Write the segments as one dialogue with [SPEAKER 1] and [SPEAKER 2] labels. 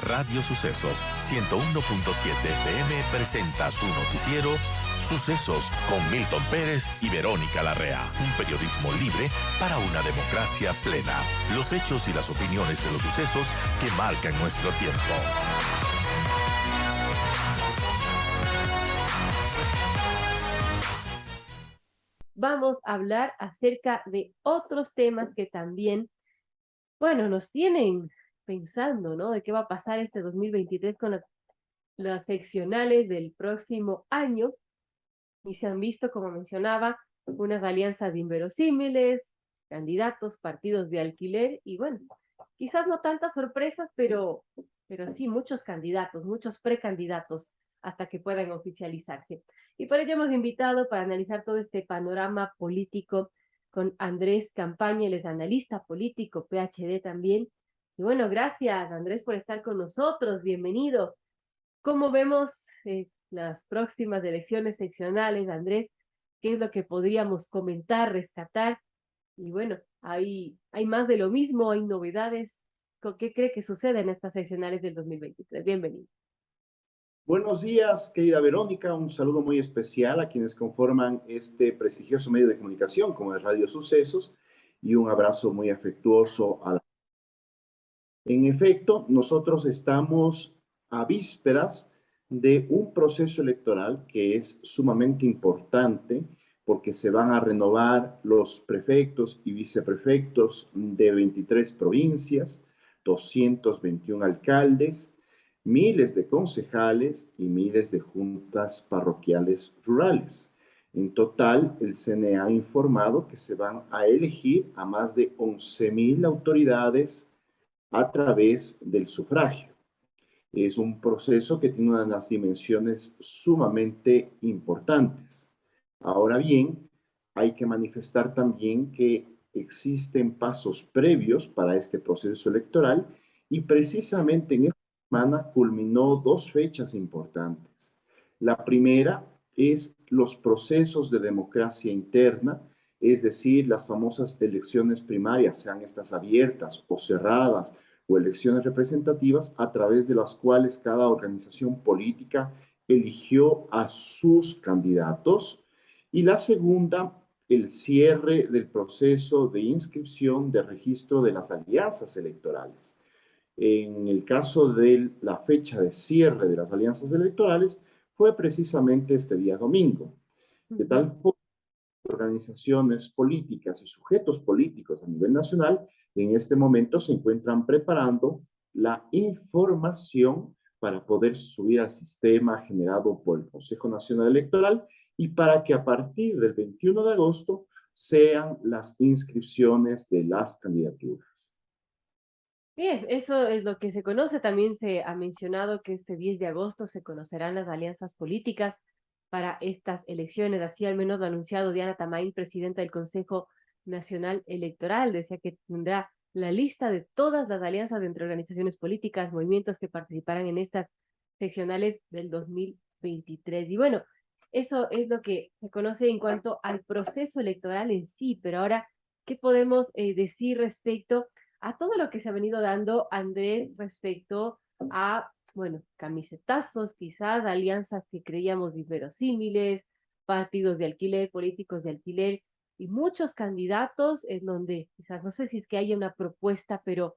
[SPEAKER 1] Radio Sucesos 101.7 FM presenta su noticiero Sucesos con Milton Pérez y Verónica Larrea. Un periodismo libre para una democracia plena. Los hechos y las opiniones de los sucesos que marcan nuestro tiempo.
[SPEAKER 2] Vamos a hablar acerca de otros temas que también, bueno, nos tienen pensando, ¿no? De qué va a pasar este 2023 con las seccionales del próximo año. Y se han visto, como mencionaba, unas alianzas inverosímiles, candidatos, partidos de alquiler y bueno, quizás no tantas sorpresas, pero sí muchos candidatos, muchos precandidatos hasta que puedan oficializarse. Y por ello hemos invitado para analizar todo este panorama político con Andrés Campaña, él es analista político, PhD también. Y bueno, gracias Andrés por estar con nosotros, bienvenido. ¿Cómo vemos las próximas elecciones seccionales, Andrés? ¿Qué es lo que podríamos comentar, rescatar? Y bueno, hay más de lo mismo, hay novedades. ¿Qué cree que sucede en estas seccionales del 2023? Bienvenido.
[SPEAKER 3] Buenos días, querida Verónica. Un saludo muy especial a quienes conforman este prestigioso medio de comunicación como es Radio Sucesos y un abrazo muy afectuoso a la... En efecto, nosotros estamos a vísperas de un proceso electoral que es sumamente importante porque se van a renovar los prefectos y viceprefectos de 23 provincias, 221 alcaldes, miles de concejales y miles de juntas parroquiales rurales. En total, el CNE ha informado que se van a elegir a más de 11.000 autoridades a través del sufragio. Es un proceso que tiene unas dimensiones sumamente importantes. Ahora bien, hay que manifestar también que existen pasos previos para este proceso electoral y precisamente en esta semana culminó dos fechas importantes. La primera es los procesos de democracia interna, es decir, las famosas elecciones primarias, sean estas abiertas o cerradas, o elecciones representativas a través de las cuales cada organización política eligió a sus candidatos. Y la segunda, el cierre del proceso de inscripción de registro de las alianzas electorales. En el caso de la fecha de cierre de las alianzas electorales, fue precisamente este día domingo. De tal forma, organizaciones políticas y sujetos políticos a nivel nacional en este momento se encuentran preparando la información para poder subir al sistema generado por el Consejo Nacional Electoral y para que a partir del 21 de agosto sean las inscripciones de las candidaturas.
[SPEAKER 2] Bien, eso es lo que se conoce. También se ha mencionado que este 10 de agosto se conocerán las alianzas políticas para estas elecciones. Así al menos lo ha anunciado Diana Tamain, presidenta del Consejo Nacional Electoral. Decía que tendrá la lista de todas las alianzas entre organizaciones políticas, movimientos que participarán en estas seccionales del 2023. Y bueno, eso es lo que se conoce en cuanto al proceso electoral en sí, pero ahora, ¿qué podemos decir respecto a todo lo que se ha venido dando, Andrés, respecto a, bueno, camisetazos, quizás, alianzas que creíamos inverosímiles, partidos de alquiler, políticos de alquiler, y muchos candidatos en donde quizás no sé si es que haya una propuesta, pero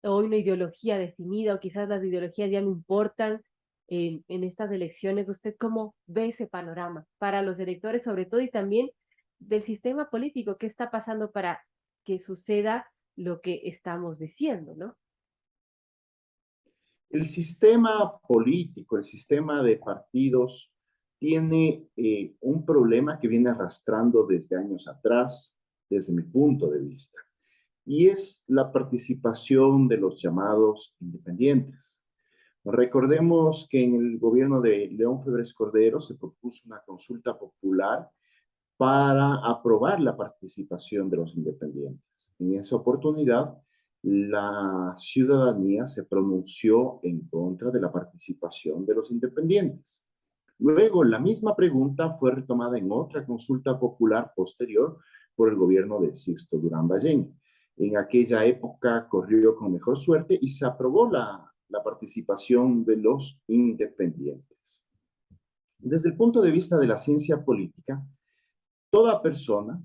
[SPEAKER 2] o una ideología definida, o quizás las ideologías ya no importan en estas elecciones. ¿Usted cómo ve ese panorama para los electores, sobre todo, y también del sistema político? ¿Qué está pasando para que suceda lo que estamos diciendo, ¿no?
[SPEAKER 3] El sistema político, el sistema de partidos, tiene un problema que viene arrastrando desde años atrás, desde mi punto de vista, y es la participación de los llamados independientes. Recordemos que en el gobierno de León Febres Cordero se propuso una consulta popular para aprobar la participación de los independientes. En esa oportunidad, la ciudadanía se pronunció en contra de la participación de los independientes. Luego, la misma pregunta fue retomada en otra consulta popular posterior por el gobierno de Sixto Durán Ballén. En aquella época corrió con mejor suerte y se aprobó la participación de los independientes. Desde el punto de vista de la ciencia política, toda persona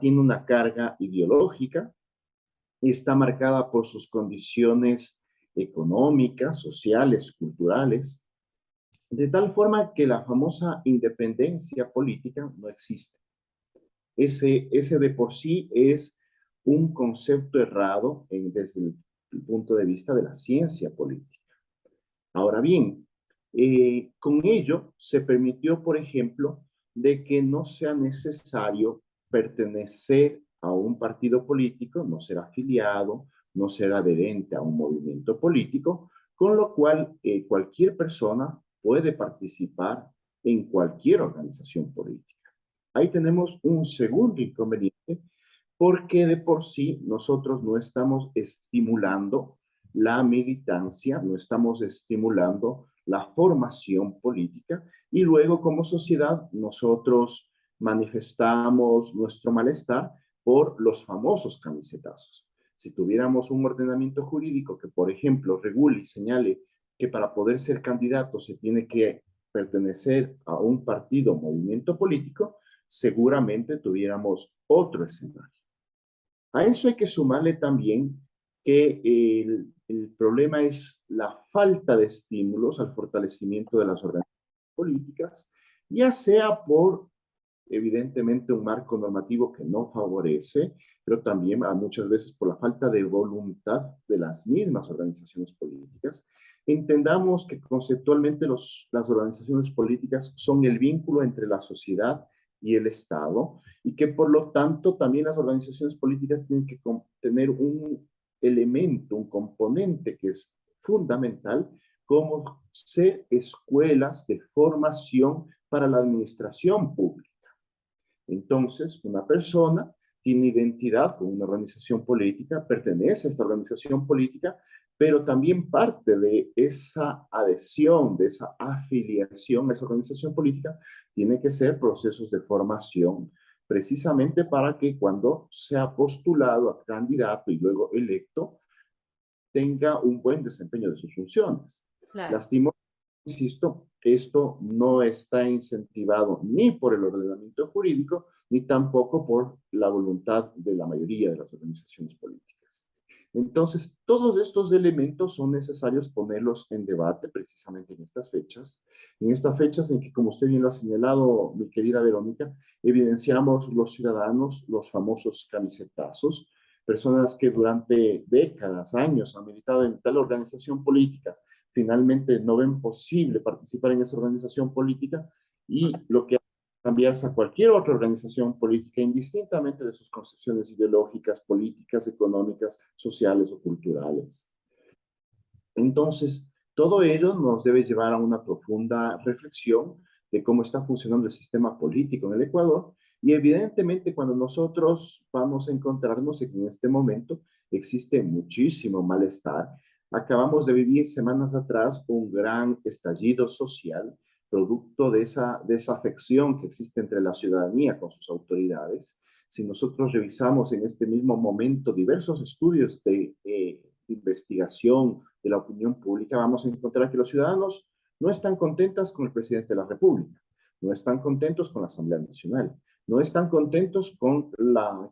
[SPEAKER 3] tiene una carga ideológica y está marcada por sus condiciones económicas, sociales, culturales, de tal forma que la famosa independencia política no existe. Ese de por sí es un concepto errado desde el punto de vista de la ciencia política. Ahora bien, con ello se permitió, por ejemplo, de que no sea necesario pertenecer a un partido político, no ser afiliado, no ser adherente a un movimiento político, con lo cual cualquier persona puede participar en cualquier organización política. Ahí tenemos un segundo inconveniente, porque de por sí nosotros no estamos estimulando la militancia, no estamos estimulando la formación política y luego como sociedad nosotros manifestamos nuestro malestar por los famosos camisetazos. Si tuviéramos un ordenamiento jurídico que, por ejemplo, regule y señale que para poder ser candidato se tiene que pertenecer a un partido o movimiento político, seguramente tuviéramos otro escenario. A eso hay que sumarle también que el problema es la falta de estímulos al fortalecimiento de las organizaciones políticas, ya sea por, evidentemente, un marco normativo que no favorece, pero también muchas veces por la falta de voluntad de las mismas organizaciones políticas. Entendamos que conceptualmente las organizaciones políticas son el vínculo entre la sociedad y el Estado, y que por lo tanto también las organizaciones políticas tienen que tener un elemento, un componente que es fundamental, como ser escuelas de formación para la administración pública. Entonces, una persona tiene identidad con una organización política, pertenece a esta organización política, pero también parte de esa adhesión, de esa afiliación a esa organización política, tiene que ser procesos de formación, precisamente para que cuando sea postulado a candidato y luego electo, tenga un buen desempeño de sus funciones.
[SPEAKER 2] Claro.
[SPEAKER 3] Lastimosamente, insisto, esto no está incentivado ni por el ordenamiento jurídico, ni tampoco por la voluntad de la mayoría de las organizaciones políticas. Entonces, todos estos elementos son necesarios ponerlos en debate precisamente en estas fechas en que, como usted bien lo ha señalado, mi querida Verónica, evidenciamos los ciudadanos los famosos camisetazos, personas que durante décadas, años han militado en tal organización política, finalmente no ven posible participar en esa organización política y lo que cambiarse a cualquier otra organización política, indistintamente de sus concepciones ideológicas, políticas, económicas, sociales o culturales. Entonces, todo ello nos debe llevar a una profunda reflexión de cómo está funcionando el sistema político en el Ecuador y evidentemente cuando nosotros vamos a encontrarnos en este momento existe muchísimo malestar. Acabamos de vivir semanas atrás un gran estallido social producto de esa desafección que existe entre la ciudadanía con sus autoridades. Si nosotros revisamos en este mismo momento diversos estudios de investigación de la opinión pública, vamos a encontrar que los ciudadanos no están contentos con el presidente de la República, no están contentos con la Asamblea Nacional, no están contentos con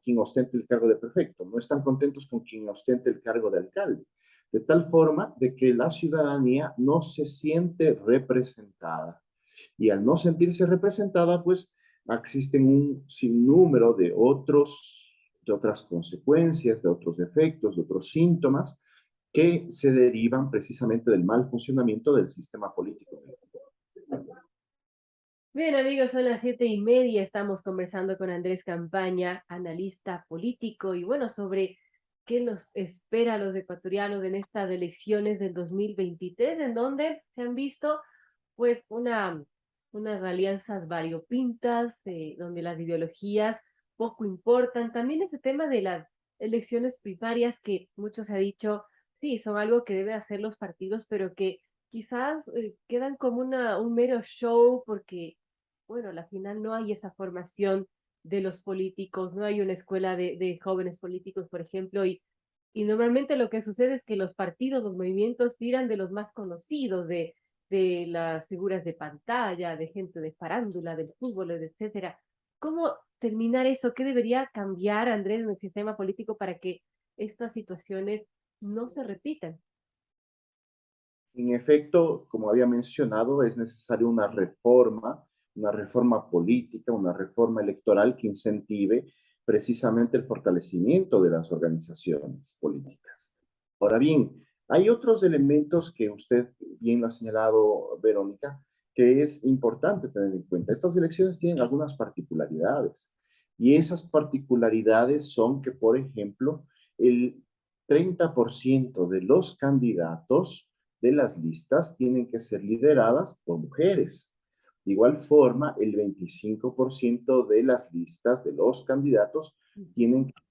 [SPEAKER 3] quien ostente el cargo de prefecto, no están contentos con quien ostente el cargo de alcalde, de tal forma de que la ciudadanía no se siente representada. Y al no sentirse representada, pues existen un sinnúmero de otras consecuencias, de otros efectos, de otros síntomas que se derivan precisamente del mal funcionamiento del sistema político.
[SPEAKER 2] Bien, amigos, son las 7:30. Estamos conversando con Andrés Campaña, analista político, y bueno, sobre qué nos espera a los ecuatorianos en estas elecciones del 2023, en donde se han visto pues unas alianzas variopintas, donde las ideologías poco importan. También ese tema de las elecciones primarias que mucho se ha dicho, sí, son algo que deben hacer los partidos, pero que quizás quedan como un mero show porque, bueno, al final no hay esa formación de los políticos, no hay una escuela de jóvenes políticos, por ejemplo, y Y normalmente lo que sucede es que los partidos, los movimientos tiran de los más conocidos, de las figuras de pantalla, de gente de farándula, del fútbol, etcétera. ¿Cómo terminar eso? ¿Qué debería cambiar, Andrés, en el sistema político para que estas situaciones no se repitan?
[SPEAKER 3] En efecto, como había mencionado, es necesaria una reforma política, una reforma electoral que incentive precisamente el fortalecimiento de las organizaciones políticas. Ahora bien, hay otros elementos que usted bien lo ha señalado, Verónica, que es importante tener en cuenta. Estas elecciones tienen algunas particularidades y esas particularidades son que, por ejemplo, el 30% de los candidatos de las listas tienen que ser lideradas por mujeres. De igual forma, el 25% de las listas de los candidatos tienen que ser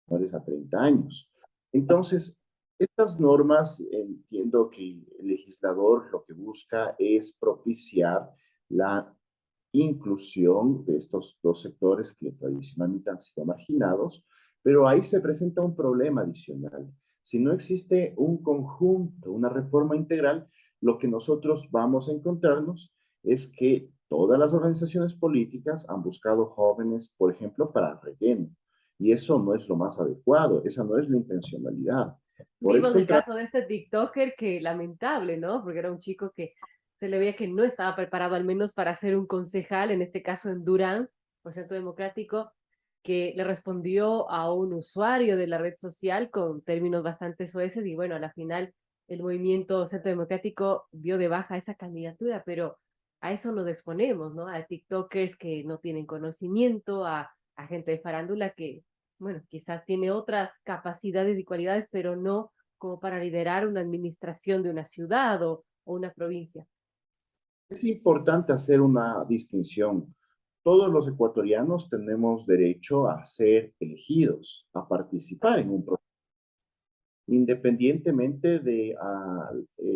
[SPEAKER 3] menores a 30 años. Entonces, estas normas, entiendo que el legislador lo que busca es propiciar la inclusión de estos dos sectores que tradicionalmente han sido marginados, pero ahí se presenta un problema adicional. Si no existe un conjunto, una reforma integral, lo que nosotros vamos a encontrarnos es que todas las organizaciones políticas han buscado jóvenes, por ejemplo, para el relleno. Y eso no es lo más adecuado, esa no es la intencionalidad. Por el
[SPEAKER 2] Vimos el
[SPEAKER 3] contrario,
[SPEAKER 2] caso de este TikToker que lamentable, ¿no? Porque era un chico que se le veía que no estaba preparado al menos para ser un concejal, en este caso en Durán, por Centro Democrático, que le respondió a un usuario de la red social con términos bastante soeces y bueno, a la final el movimiento Centro Democrático dio de baja esa candidatura, pero a eso nos exponemos, ¿no? A TikTokers que no tienen conocimiento, a gente de farándula que bueno, quizás tiene otras capacidades y cualidades, pero no como para liderar una administración de una ciudad o una provincia.
[SPEAKER 3] es importante hacer una distinción. Todos los ecuatorianos tenemos derecho a ser elegidos, a participar en un proceso, independientemente de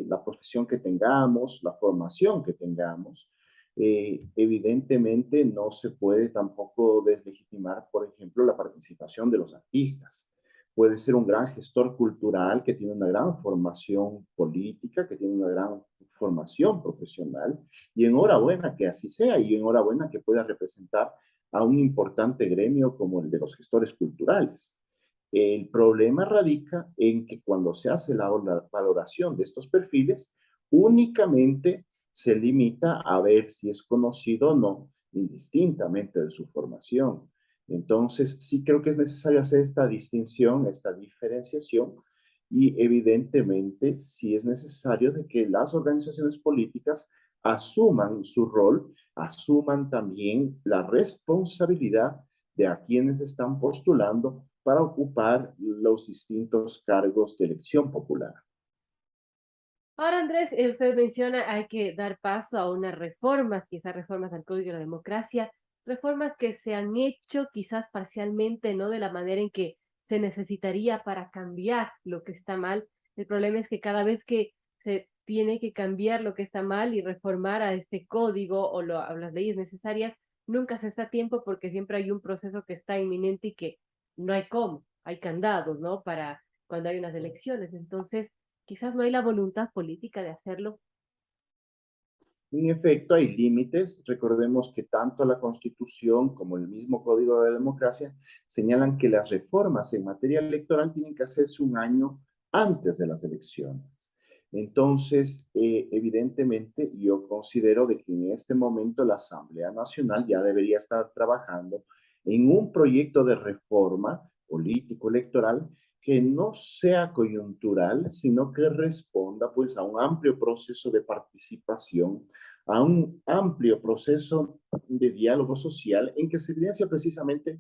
[SPEAKER 3] la profesión que tengamos, la formación que tengamos. Evidentemente no se puede tampoco deslegitimar, por ejemplo, la participación de los artistas. Puede ser un gran gestor cultural que tiene una gran formación política, que tiene una gran formación profesional, y enhorabuena que así sea, y enhorabuena que pueda representar a un importante gremio como el de los gestores culturales. El problema radica en que cuando se hace la valoración de estos perfiles, únicamente se limita a ver si es conocido o no, indistintamente de su formación. Entonces, sí creo que es necesario hacer esta distinción, esta diferenciación, y evidentemente sí es necesario de que las organizaciones políticas asuman su rol, asuman también la responsabilidad de a quienes están postulando para ocupar los distintos cargos de elección popular.
[SPEAKER 2] Ahora, Andrés, usted menciona hay que dar paso a unas reformas, quizás reformas al Código de la Democracia, reformas que se han hecho quizás parcialmente, no de la manera en que se necesitaría para cambiar lo que está mal. El problema es que cada vez que se tiene que cambiar lo que está mal y reformar a este código a las leyes necesarias, nunca se está a tiempo porque siempre hay un proceso que está inminente y que no hay cómo, hay candados, ¿no? Para cuando hay unas elecciones. Entonces, quizás no hay la voluntad política de hacerlo.
[SPEAKER 3] En efecto, hay límites. Recordemos que tanto la Constitución como el mismo Código de la Democracia señalan que las reformas en materia electoral tienen que hacerse un año antes de las elecciones. Entonces, evidentemente, yo considero de que en este momento la Asamblea Nacional ya debería estar trabajando en un proyecto de reforma político-electoral que no sea coyuntural, sino que responda pues a un amplio proceso de participación, a un amplio proceso de diálogo social en que se evidencia precisamente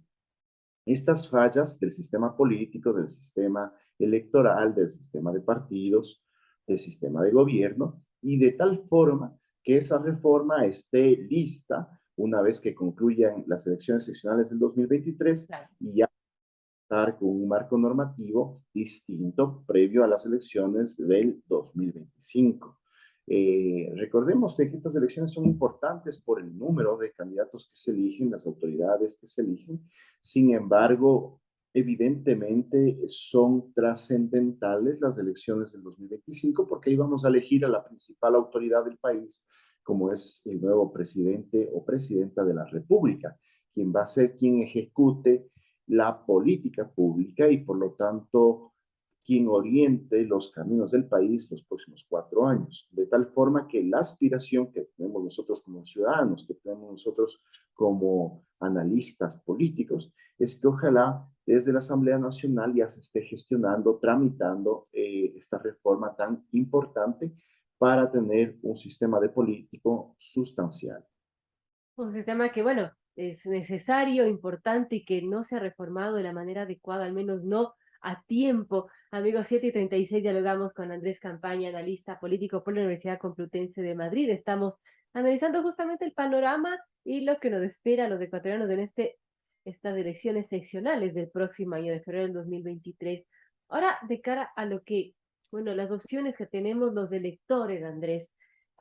[SPEAKER 3] estas fallas del sistema político, del sistema electoral, del sistema de partidos, del sistema de gobierno, y de tal forma que esa reforma esté lista una vez que concluyan las elecciones seccionales del 2023
[SPEAKER 2] Claro.
[SPEAKER 3] y ya con un marco normativo distinto previo a las elecciones del 2025. Recordemos que estas elecciones son importantes por el número de candidatos que se eligen, las autoridades que se eligen. Sin embargo, Evidentemente son trascendentales las elecciones del 2025 porque ahí vamos a elegir a la principal autoridad del país, como es el nuevo presidente o presidenta de la República, quien va a ser quien ejecute la política pública y por lo tanto quien oriente los caminos del país los próximos 4 años, de tal forma que la aspiración que tenemos nosotros como ciudadanos, que tenemos nosotros como analistas políticos, es que ojalá desde la Asamblea Nacional ya se esté gestionando, tramitando esta reforma tan importante para tener un sistema de político sustancial.
[SPEAKER 2] Un sistema que, bueno, es necesario, importante y que no se ha reformado de la manera adecuada, al menos no a tiempo. Amigos, 7:36 dialogamos con Andrés Campaña, analista político por la Universidad Complutense de Madrid. Estamos analizando justamente el panorama y lo que nos espera a los ecuatorianos en estas elecciones seccionales del próximo año de febrero del 2023. Ahora, de cara a lo que, bueno, las opciones que tenemos los electores, Andrés,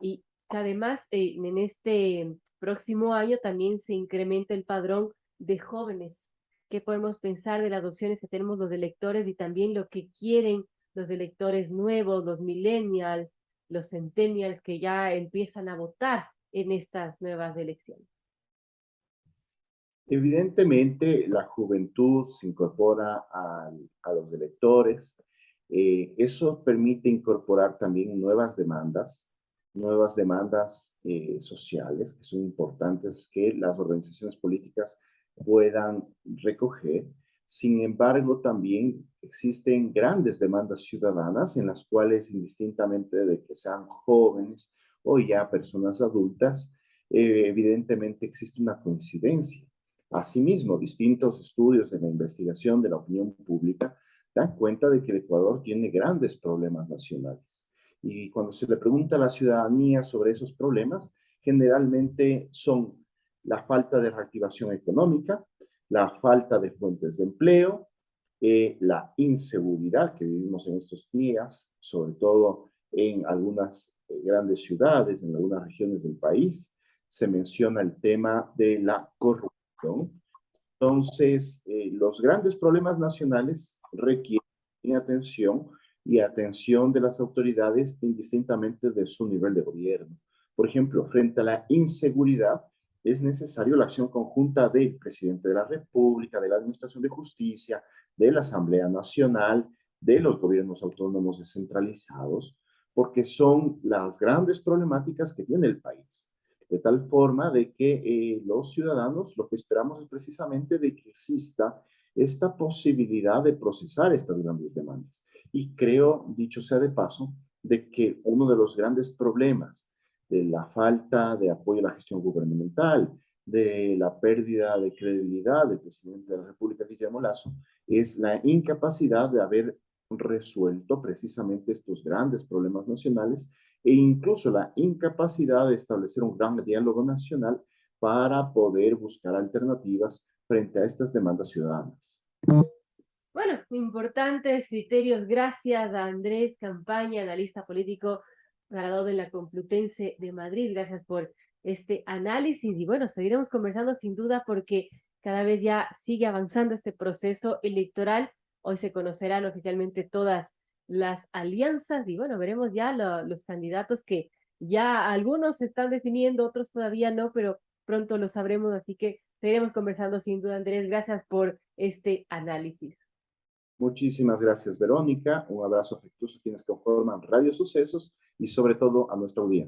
[SPEAKER 2] y que además en este próximo año también se incrementa el padrón de jóvenes. ¿Qué podemos pensar de las opciones que tenemos los electores y también lo que quieren los electores nuevos, los millennials, los centennials que ya empiezan a votar en estas nuevas elecciones?
[SPEAKER 3] Evidentemente, la juventud se incorpora a los electores. Eso permite incorporar también nuevas demandas sociales que son importantes que las organizaciones políticas puedan recoger. Sin embargo, también existen grandes demandas ciudadanas en las cuales, indistintamente de que sean jóvenes o ya personas adultas, evidentemente existe una coincidencia. Asimismo, distintos estudios de la investigación de la opinión pública dan cuenta de que el Ecuador tiene grandes problemas nacionales. Y cuando se le pregunta a la ciudadanía sobre esos problemas, generalmente son la falta de reactivación económica, la falta de fuentes de empleo, la inseguridad que vivimos en estos días, sobre todo en algunas grandes ciudades, en algunas regiones del país. Se menciona el tema de la corrupción. Entonces, los grandes problemas nacionales requieren atención y atención de las autoridades indistintamente de su nivel de gobierno. Por ejemplo, frente a la inseguridad, es necesario la acción conjunta del presidente de la República, de la Administración de Justicia, de la Asamblea Nacional, de los gobiernos autónomos descentralizados, porque son las grandes problemáticas que tiene el país. De tal forma de que los ciudadanos lo que esperamos es precisamente de que exista esta posibilidad de procesar estas grandes demandas. Y creo, dicho sea de paso, de que uno de los grandes problemas de la falta de apoyo a la gestión gubernamental, de la pérdida de credibilidad del presidente de la República, Guillermo Lasso, es la incapacidad de haber resuelto precisamente estos grandes problemas nacionales e incluso la incapacidad de establecer un gran diálogo nacional para poder buscar alternativas frente a estas demandas ciudadanas.
[SPEAKER 2] Bueno, importantes criterios. Gracias a Andrés Campaña, analista político, graduado en la Complutense de Madrid. Gracias por este análisis. Y bueno, seguiremos conversando sin duda porque cada vez ya sigue avanzando este proceso electoral. Hoy se conocerán oficialmente todas las alianzas y bueno, veremos ya los candidatos que ya algunos se están definiendo, otros todavía no, pero pronto lo sabremos. Así que seguiremos conversando sin duda, Andrés. Gracias por este análisis.
[SPEAKER 3] Muchísimas gracias, Verónica. Un abrazo afectuoso a quienes conforman Radio Sucesos y sobre todo a nuestra audiencia.